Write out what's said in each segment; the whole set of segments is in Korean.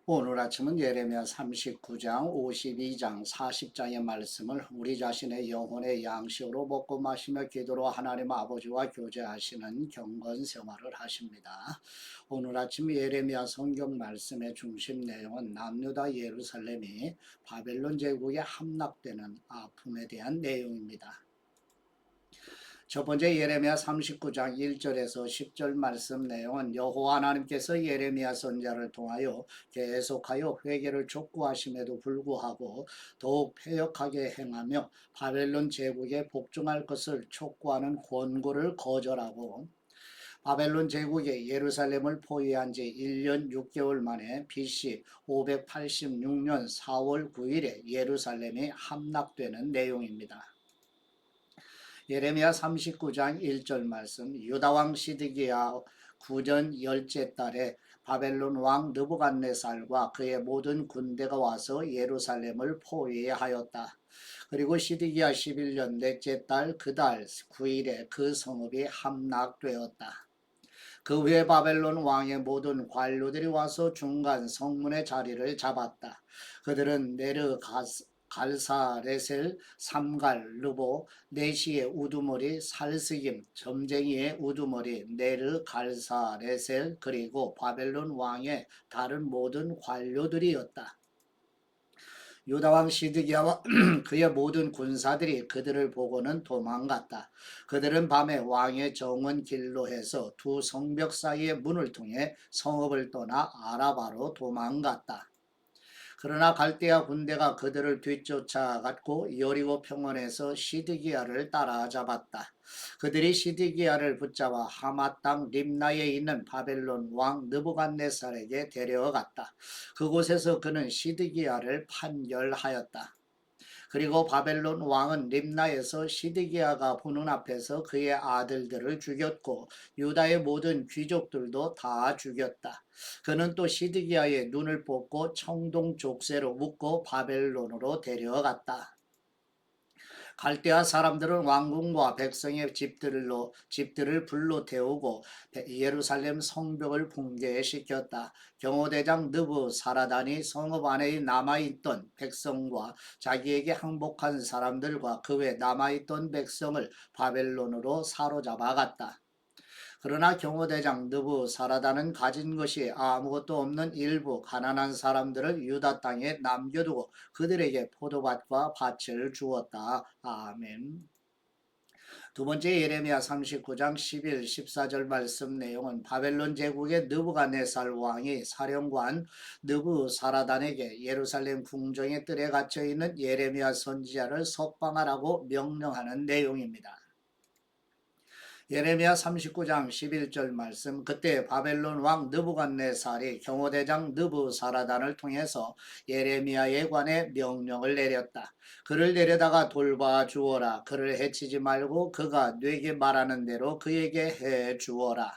오늘 아침은 예레미야 39장, 52장, 40장의 말씀을 우리 자신의 영혼의 양식으로 먹고 마시며 기도로 하나님 아버지와 교제하시는 경건 생활을 하십니다. 오늘 아침 예레미야 성경 말씀의 중심 내용은 남유다 예루살렘이 바벨론 제국에 함락되는 아픔에 대한 내용입니다. 첫 번째 예레미야 39장 1절에서 10절 말씀 내용은 여호와 하나님께서 예레미야 선지자를 통하여 계속하여 회개를 촉구하심에도 불구하고 더욱 패역하게 행하며 바벨론 제국에 복종할 것을 촉구하는 권고를 거절하고 바벨론 제국이 예루살렘을 포위한 지 1년 6개월 만에 BC 586년 4월 9일에 예루살렘이 함락되는 내용입니다. 예레미야 39장 1절 말씀 유다왕 시드기야 구전 열째 달에 바벨론 왕 느부갓네살과 그의 모든 군대가 와서 예루살렘을 포위하였다. 그리고 시드기야 11년 넷째 달 그 달 9일에 그 성읍이 함락되었다. 그 후에 바벨론 왕의 모든 관료들이 와서 중간 성문의 자리를 잡았다. 그들은 갈사레셀, 삼갈, 르보, 네시의 우두머리, 살스김, 점쟁이의 우두머리, 네르, 갈사레셀, 그리고 바벨론 왕의 다른 모든 관료들이었다. 유다왕 시드기야와 그의 모든 군사들이 그들을 보고는 도망갔다. 그들은 밤에 왕의 정원 길로 해서 두 성벽 사이의 문을 통해 성읍을 떠나 아라바로 도망갔다. 그러나 갈대아 군대가 그들을 뒤쫓아갔고 여리고 평원에서 시드기야를 따라잡았다. 그들이 시드기야를 붙잡아 하맛 땅 림나에 있는 바벨론 왕 느부갓네살에게 데려갔다. 그곳에서 그는 시드기야를 판결하였다. 그리고 바벨론 왕은 림나에서 시드기야가 보는 앞에서 그의 아들들을 죽였고 유다의 모든 귀족들도 다 죽였다. 그는 또 시드기야의 눈을 뽑고 청동 족쇄로 묶고 바벨론으로 데려갔다. 갈대아 사람들은 왕궁과 백성의 집들을 불로 태우고 예루살렘 성벽을 붕괴시켰다. 경호대장 느부사라단이 성읍 안에 남아있던 백성과 자기에게 항복한 사람들과 그 외 남아있던 백성을 바벨론으로 사로잡아갔다. 그러나 경호대장 느부사라단은 가진 것이 아무것도 없는 일부 가난한 사람들을 유다 땅에 남겨두고 그들에게 포도밭과 밭을 주었다. 아멘. 두 번째 예레미야 39장 11, 14절 말씀 내용은 바벨론 제국의 느부갓네살 왕이 사령관 느부사라단에게 예루살렘 궁정의 뜰에 갇혀 있는 예레미야 선지자를 석방하라고 명령하는 내용입니다. 예레미야 39장 11절 말씀 그때 바벨론 왕 느부갓네살이 경호대장 느부사라단을 통해서 예레미야에 관해 명령을 내렸다. 그를 데려다가 돌봐 주어라. 그를 해치지 말고 그가 네게 말하는 대로 그에게 해 주어라.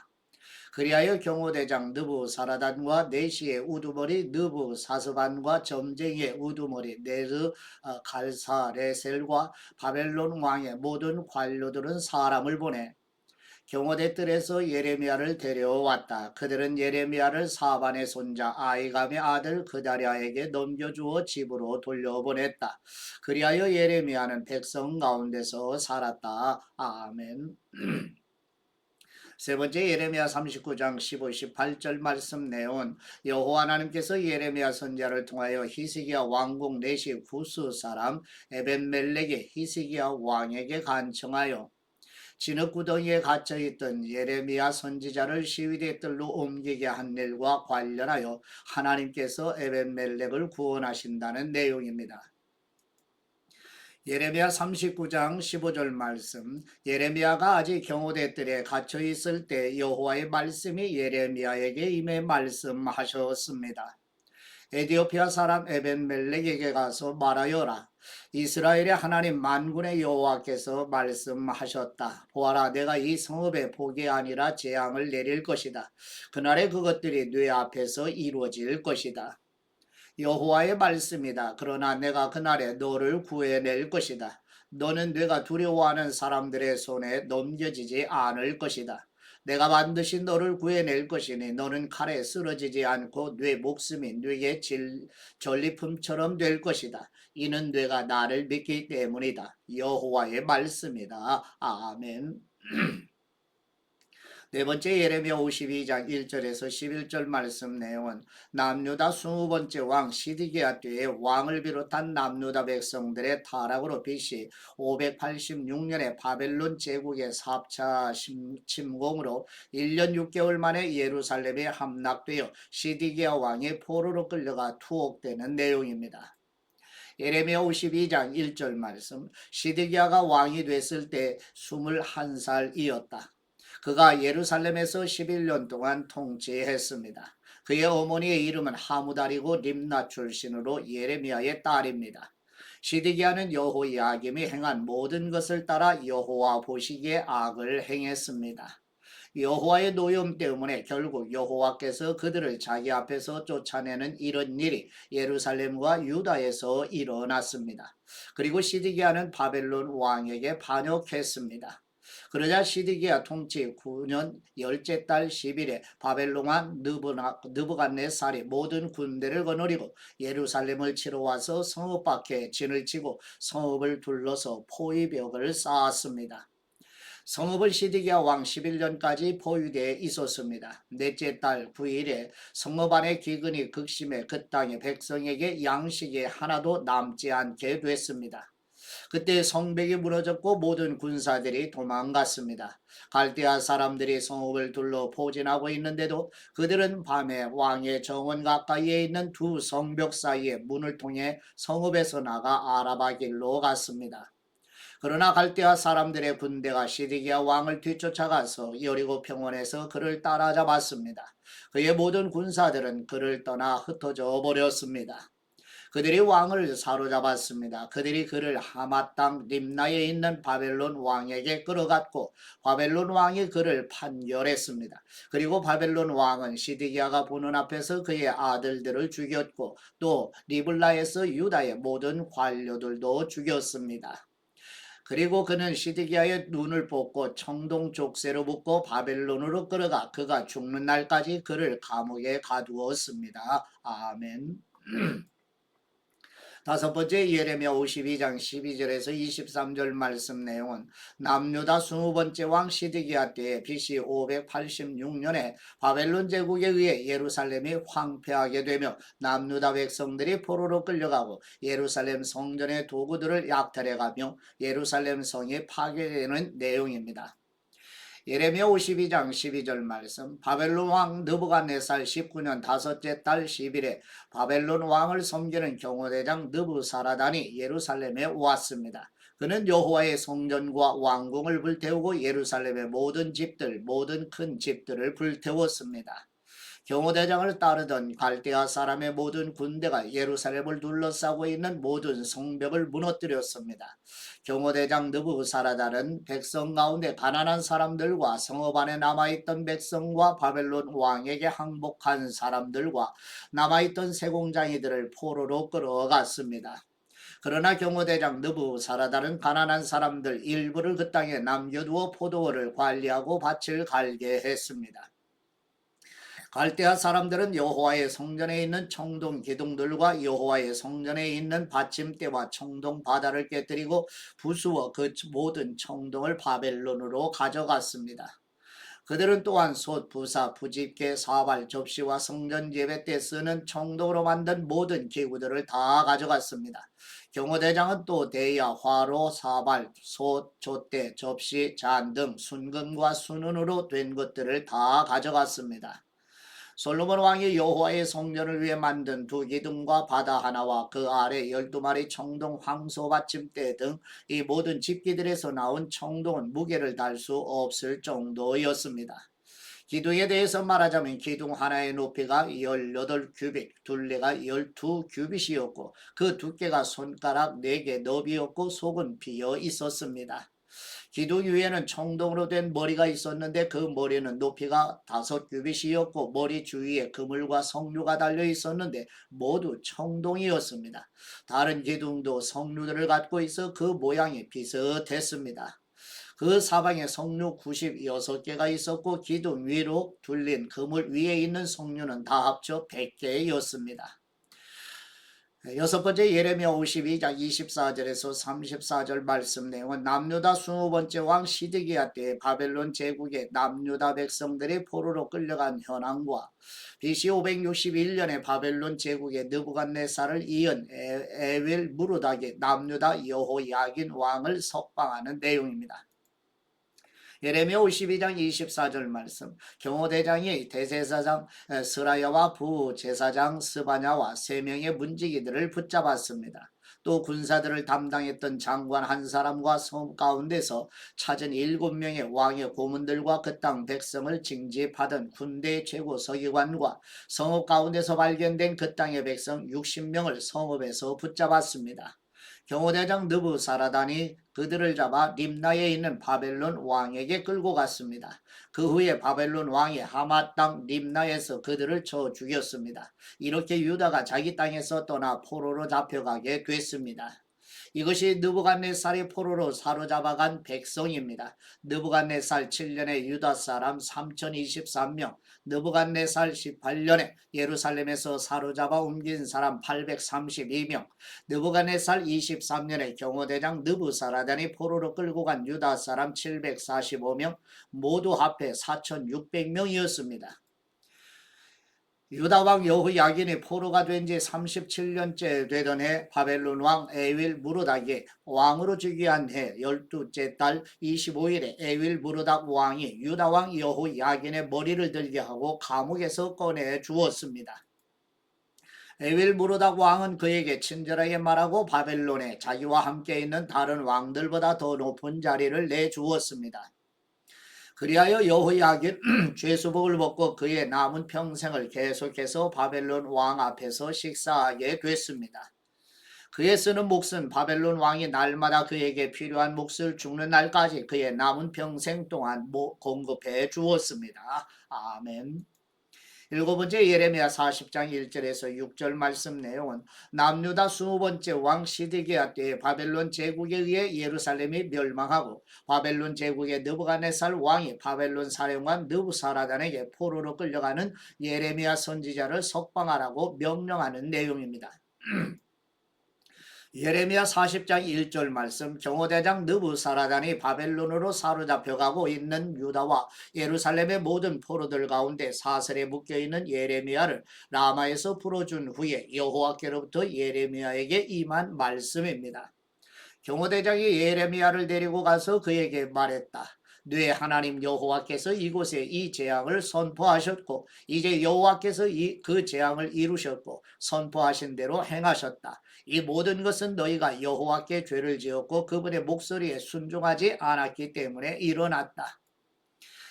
그리하여 경호대장 느부사라단과 네시의 우두머리 느부사스반과 점쟁이의 우두머리 네르 갈사레셀과 바벨론 왕의 모든 관료들은 사람을 보내 경호대 뜰에서 예레미야를 데려왔다. 그들은 예레미야를 사반의 손자 아이감의 아들 그다랴에게 넘겨주어 집으로 돌려보냈다. 그리하여 예레미야는 백성 가운데서 살았다. 아멘. 세 번째 예레미야 39장 15, 18절 말씀 내용은 여호와 하나님께서 예레미야 선지자를 통하여 히스기야 왕국 내시 구스 사람 에벤멜렉의 히스기야 왕에게 간청하여 진흙구덩이에 갇혀있던 예레미야 선지자를 시위대 뜰로 옮기게 한 일과 관련하여 하나님께서 에벤멜렉을 구원하신다는 내용입니다. 예레미야 39장 15절 말씀 예레미야가 아직 경호대 뜰에 갇혀 있을 때 여호와의 말씀이 예레미야에게 임해 말씀하셨습니다. 에디오피아 사람 에벤멜렉에게 가서 말하여라. 이스라엘의 하나님 만군의 여호와께서 말씀하셨다. 보아라, 내가 이 성읍에 복이 아니라 재앙을 내릴 것이다. 그날에 그것들이 네 앞에서 이루어질 것이다. 여호와의 말씀이다. 그러나 내가 그날에 너를 구해낼 것이다. 너는 내가 두려워하는 사람들의 손에 넘겨지지 않을 것이다. 내가 반드시 너를 구해낼 것이니 너는 칼에 쓰러지지 않고 네 목숨이 네게 전리품처럼 될 것이다. 이는 네가 나를 믿기 때문이다. 여호와의 말씀이다. 아멘. 네 번째 예레미야 52장 1절에서 11절 말씀 내용은 남유다 20번째 왕 시드기야 때에 왕을 비롯한 남유다 백성들의 타락으로 BC 586년에 바벨론 제국의 4차 침공으로 1년 6개월 만에 예루살렘에 함락되어 시드기야 왕의 포로로 끌려가 투옥되는 내용입니다. 예레미야 52장 1절 말씀 시드기야가 왕이 됐을 때 21살이었다. 그가 예루살렘에서 11년 동안 통치했습니다. 그의 어머니의 이름은 하무달이고 림나 출신으로 예레미야의 딸입니다. 시드기야는 여호야김이 행한 모든 것을 따라 여호와 보시기에 악을 행했습니다. 여호와의 노염 때문에 결국 여호와께서 그들을 자기 앞에서 쫓아내는 이런 일이 예루살렘과 유다에서 일어났습니다. 그리고 시드기야는 바벨론 왕에게 반역했습니다. 그러자 시드기야 통치 9년 열째 달 10일에 바벨론 왕 느부갓네살이 모든 군대를 거느리고 예루살렘을 치러 와서 성읍 밖에 진을 치고 성읍을 둘러서 포위벽을 쌓았습니다. 성읍은 시드기야 왕 11년까지 포위되어 있었습니다. 넷째 달 9일에 성읍 안에 기근이 극심해 그 땅의 백성에게 양식이 하나도 남지 않게 됐습니다. 그때 성벽이 무너졌고 모든 군사들이 도망갔습니다. 갈대아 사람들이 성읍을 둘러 포진하고 있는데도 그들은 밤에 왕의 정원 가까이에 있는 두 성벽 사이에 문을 통해 성읍에서 나가 아라바 길로 갔습니다. 그러나 갈대아 사람들의 군대가 시드기야 왕을 뒤쫓아가서 여리고 평원에서 그를 따라잡았습니다. 그의 모든 군사들은 그를 떠나 흩어져 버렸습니다. 그들이 왕을 사로잡았습니다. 그들이 그를 하맛 땅 림나에 있는 바벨론 왕에게 끌어갔고 바벨론 왕이 그를 판결했습니다. 그리고 바벨론 왕은 시드기야가 보는 앞에서 그의 아들들을 죽였고 또 리블라에서 유다의 모든 관료들도 죽였습니다. 그리고 그는 시드기야의 눈을 뽑고 청동 족쇄로 묶고 바벨론으로 끌어가 그가 죽는 날까지 그를 감옥에 가두었습니다. 아멘. 다섯 번째 예레미야 52장 12절에서 23절 말씀 내용은 남유다 20번째 왕 시드기야 때에 BC 586년에 바벨론 제국에 의해 예루살렘이 황폐하게 되며 남유다 백성들이 포로로 끌려가고 예루살렘 성전의 도구들을 약탈해가며 예루살렘 성이 파괴되는 내용입니다. 예레미야 52장 12절 말씀 바벨론 왕 느부갓네살 19년 다섯째 달 10일에 바벨론 왕을 섬기는 경호대장 느부사라단이 예루살렘에 왔습니다. 그는 여호와의 성전과 왕궁을 불태우고 예루살렘의 모든 집들 모든 큰 집들을 불태웠습니다. 경호대장을 따르던 갈대아 사람의 모든 군대가 예루살렘을 둘러싸고 있는 모든 성벽을 무너뜨렸습니다. 경호대장 느부사라단은 백성 가운데 가난한 사람들과 성읍 안에 남아있던 백성과 바벨론 왕에게 항복한 사람들과 남아있던 세공장이들을 포로로 끌어갔습니다. 그러나 경호대장 느부사라단은 가난한 사람들 일부를 그 땅에 남겨두어 포도원을 관리하고 밭을 갈게 했습니다. 갈대아 사람들은 여호와의 성전에 있는 청동 기둥들과 여호와의 성전에 있는 받침대와 청동 바다를 깨뜨리고 부수어 그 모든 청동을 바벨론으로 가져갔습니다. 그들은 또한 솥, 부사, 부집개, 사발, 접시와 성전 예배 때 쓰는 청동으로 만든 모든 기구들을 다 가져갔습니다. 경호대장은 또 대야, 화로, 사발, 솥, 촛대, 접시, 잔 등 순금과 순은으로 된 것들을 다 가져갔습니다. 솔로몬 왕이 여호와의 성전을 위해 만든 두 기둥과 바다 하나와 그 아래 12마리 청동 황소 받침대 등 이 모든 집기들에서 나온 청동은 무게를 달 수 없을 정도였습니다. 기둥에 대해서 말하자면 기둥 하나의 높이가 18규빗, 둘레가 12규빗이었고 그 두께가 손가락 4개 너비였고 속은 비어 있었습니다. 기둥 위에는 청동으로 된 머리가 있었는데 그 머리는 높이가 5규빗이었고 머리 주위에 그물과 석류가 달려 있었는데 모두 청동이었습니다. 다른 기둥도 석류들을 갖고 있어 그 모양이 비슷했습니다. 그 사방에 성류 96개가 있었고 기둥 위로 둘린 그물 위에 있는 성류는 다 합쳐 100개였습니다. 여섯 번째 예레미야 52장 24절에서 34절 말씀 내용은 남유다 20번째 왕 시드기야 때 바벨론 제국의 남유다 백성들이 포로로 끌려간 현황과 BC 561년에 바벨론 제국의 느부갓네살을 이은 에윌 무르닥의 남유다 여호야긴 왕을 석방하는 내용입니다. 예레미야 52장 24절 말씀 경호대장이 대제사장 스라야와 부제사장 스바냐와 3명의 문지기들을 붙잡았습니다. 또 군사들을 담당했던 장관 한 사람과 성읍 가운데서 찾은 7명의 왕의 고문들과 그 땅 백성을 징집하던 군대 최고 서기관과 성읍 가운데서 발견된 그 땅의 백성 60명을 성읍에서 붙잡았습니다. 경호대장 느부사라단이 그들을 잡아 림나에 있는 바벨론 왕에게 끌고 갔습니다. 그 후에 바벨론 왕이 하마 땅 림나에서 그들을 쳐 죽였습니다. 이렇게 유다가 자기 땅에서 떠나 포로로 잡혀가게 됐습니다. 이것이 느부갓네살이 포로로 사로잡아간 백성입니다. 느부갓네살 7년에 유다 사람 3023명, 느부갓네살 18년에 예루살렘에서 사로잡아 옮긴 사람 832명, 느부갓네살 23년에 경호대장 느부사라단이 포로로 끌고 간 유다 사람 745명, 모두 합해 4600명이었습니다. 유다왕 여호야긴이 포로가 된 지 37년째 되던 해 바벨론 왕 에윌 무르닥이 왕으로 즉위한 해 12째 달 25일에 에윌 무르닥 왕이 유다왕 여호야긴의 머리를 들게 하고 감옥에서 꺼내 주었습니다. 에윌 무르닥 왕은 그에게 친절하게 말하고 바벨론에 자기와 함께 있는 다른 왕들보다 더 높은 자리를 내주었습니다. 그리하여 여호야긴 죄수복을 벗고 그의 남은 평생을 계속해서 바벨론 왕 앞에서 식사하게 됐습니다. 그의 쓰는 몫은 바벨론 왕이 날마다 그에게 필요한 몫을 죽는 날까지 그의 남은 평생 동안 공급해 주었습니다. 아멘. 일곱 번째 예레미야 40장 1절에서 6절 말씀 내용은 남유다 20번째 왕 시드기야 때에 바벨론 제국에 의해 예루살렘이 멸망하고 바벨론 제국의 느부갓네살 왕이 바벨론 사령관 느부사라단에게 포로로 끌려가는 예레미야 선지자를 석방하라고 명령하는 내용입니다. 예레미야 40장 1절 말씀 경호대장 느부사라단이 바벨론으로 사로잡혀가고 있는 유다와 예루살렘의 모든 포로들 가운데 사슬에 묶여있는 예레미야를 라마에서 풀어준 후에 여호와께로부터 예레미야에게 임한 말씀입니다. 경호대장이 예레미야를 데리고 가서 그에게 말했다. 네 하나님 여호와께서 이곳에 이 재앙을 선포하셨고 이제 여호와께서 그 재앙을 이루셨고 선포하신 대로 행하셨다. 이 모든 것은 너희가 여호와께 죄를 지었고 그분의 목소리에 순종하지 않았기 때문에 일어났다.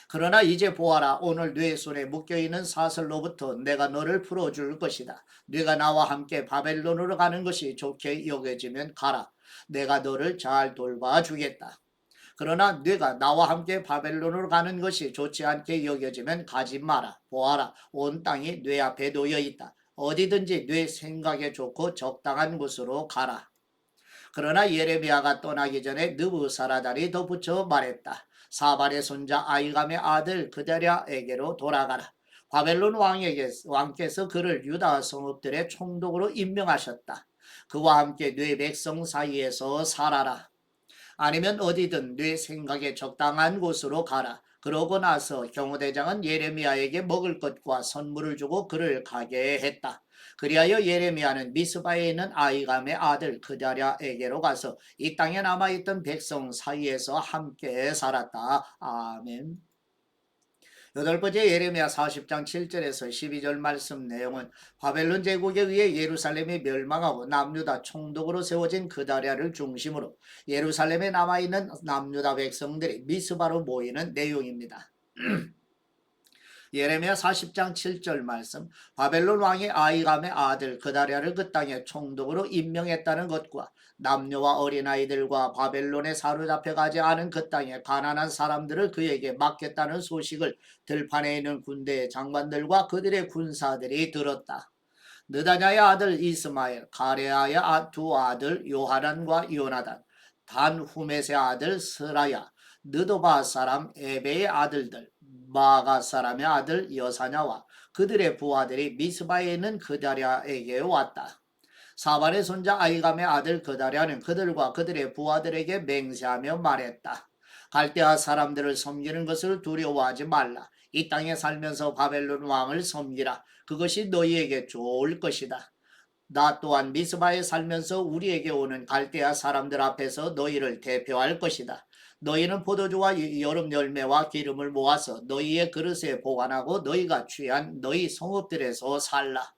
그러나 이제 보아라 오늘 네 손에 묶여있는 사슬로부터 내가 너를 풀어줄 것이다. 네가 나와 함께 바벨론으로 가는 것이 좋게 여겨지면 가라. 내가 너를 잘 돌봐주겠다. 그러나 네가 나와 함께 바벨론으로 가는 것이 좋지 않게 여겨지면 가지 마라. 보아라 온 땅이 네 앞에 놓여 있다. 어디든지 네 생각에 좋고 적당한 곳으로 가라. 그러나 예레미야가 떠나기 전에 느부사라단이 덧붙여 말했다. 사발의 손자 아이감의 아들 그다랴에게로 돌아가라. 바벨론 왕께서 그를 유다 성읍들의 총독으로 임명하셨다. 그와 함께 네 백성 사이에서 살아라. 아니면 어디든 네 생각에 적당한 곳으로 가라. 그러고 나서 경호대장은 예레미야에게 먹을 것과 선물을 주고 그를 가게 했다. 그리하여 예레미야는 미스바에 있는 아이감의 아들 그다랴에게로 가서 이 땅에 남아있던 백성 사이에서 함께 살았다. 아멘. 여덟 번째 예레미야 40장 7절에서 12절 말씀 내용은 바벨론 제국에 의해 예루살렘이 멸망하고 남유다 총독으로 세워진 그다랴를 중심으로 예루살렘에 남아있는 남유다 백성들이 미스바로 모이는 내용입니다. 예레미야 40장 7절 말씀 바벨론 왕이 아이감의 아들 그다랴를 그 땅의 총독으로 임명했다는 것과 남녀와 어린아이들과 바벨론에 사로잡혀가지 않은 그 땅의 가난한 사람들을 그에게 맡겼다는 소식을 들판에 있는 군대의 장관들과 그들의 군사들이 들었다. 느다냐의 아들 이스마엘, 가레아의 두 아들 요하난과 요나단, 단후메스의 아들 스라야, 느도바 사람 에베의 아들들 마가 사람의 아들 여사냐와 그들의 부하들이 미스바에 있는 그다랴에게 왔다. 사발의 손자 아이감의 아들 그다랴는 그들과 그들의 부하들에게 맹세하며 말했다. 갈대아 사람들을 섬기는 것을 두려워하지 말라. 이 땅에 살면서 바벨론 왕을 섬기라. 그것이 너희에게 좋을 것이다. 나 또한 미스바에 살면서 우리에게 오는 갈대아 사람들 앞에서 너희를 대표할 것이다. 너희는 포도주와 여름 열매와 기름을 모아서 너희의 그릇에 보관하고 너희가 취한 너희 성읍들에서 살라.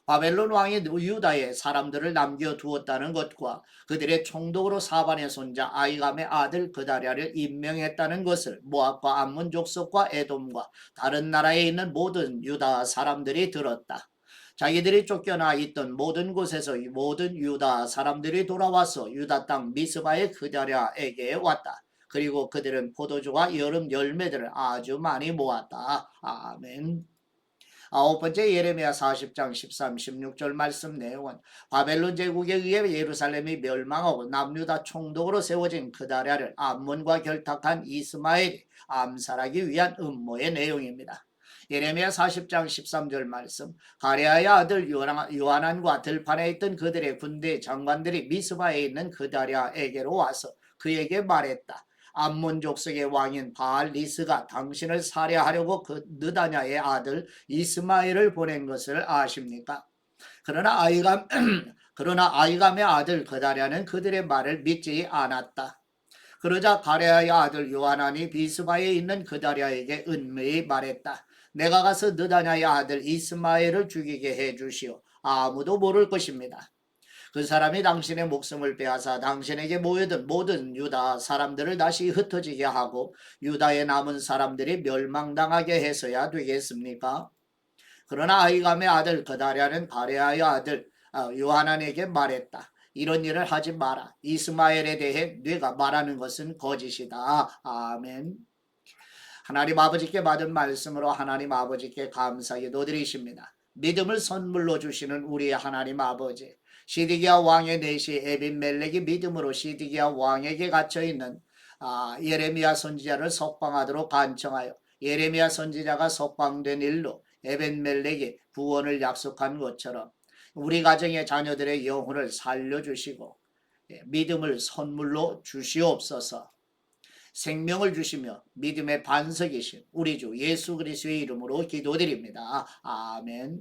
바벨론 왕이 유다의 사람들을 남겨두었다는 것과 그들의 총독으로 사반의 손자 아이감의 아들 그다랴를 임명했다는 것을 모압과 암몬 족속과 에돔과 다른 나라에 있는 모든 유다 사람들이 들었다. 자기들이 쫓겨나 있던 모든 곳에서 모든 유다 사람들이 돌아와서 유다 땅 미스바의 그다랴에게 왔다. 그리고 그들은 포도주와 여름 열매들을 아주 많이 모았다. 아멘. 아홉 번째 예레미야 40장 13, 16절 말씀 내용은 바벨론 제국에 의해 예루살렘이 멸망하고 남유다 총독으로 세워진 그다랴를 암몬과 결탁한 이스마엘이 암살하기 위한 음모의 내용입니다. 예레미야 40장 13절 말씀 가레아의 아들 요하난과 들판에 있던 그들의 군대 장관들이 미스바에 있는 그다랴에게로 와서 그에게 말했다. 암몬 족속의 왕인 바알 리스가 당신을 살해하려고 그 느다냐의 아들 이스마엘을 보낸 것을 아십니까? 그러나 아이감의 아들 그다랴는 그들의 말을 믿지 않았다. 그러자 가레아의 아들 요하난이 비스바에 있는 그다랴에게 은밀히 말했다. 내가 가서 느다냐의 아들 이스마엘을 죽이게 해 주시오. 아무도 모를 것입니다. 그 사람이 당신의 목숨을 빼앗아 당신에게 모여든 모든 유다 사람들을 다시 흩어지게 하고 유다에 남은 사람들이 멸망당하게 해서야 되겠습니까? 그러나 아이감의 아들 그다랴는 가레아의 아들 요하난에게 말했다. 이런 일을 하지 마라. 이스마엘에 대해 네가 말하는 것은 거짓이다. 아멘. 하나님 아버지께 받은 말씀으로 하나님 아버지께 감사기도 드리십니다. 믿음을 선물로 주시는 우리의 하나님 아버지, 시드기야 왕의 내시 에빈멜렉이 믿음으로 시드기야 왕에게 갇혀있는 예레미야 선지자를 석방하도록 간청하여 예레미야 선지자가 석방된 일로 에벤멜렉이 구원을 약속한 것처럼 우리 가정의 자녀들의 영혼을 살려주시고 믿음을 선물로 주시옵소서. 생명을 주시며 믿음의 반석이신 우리 주 예수 그리스도의 이름으로 기도드립니다. 아멘.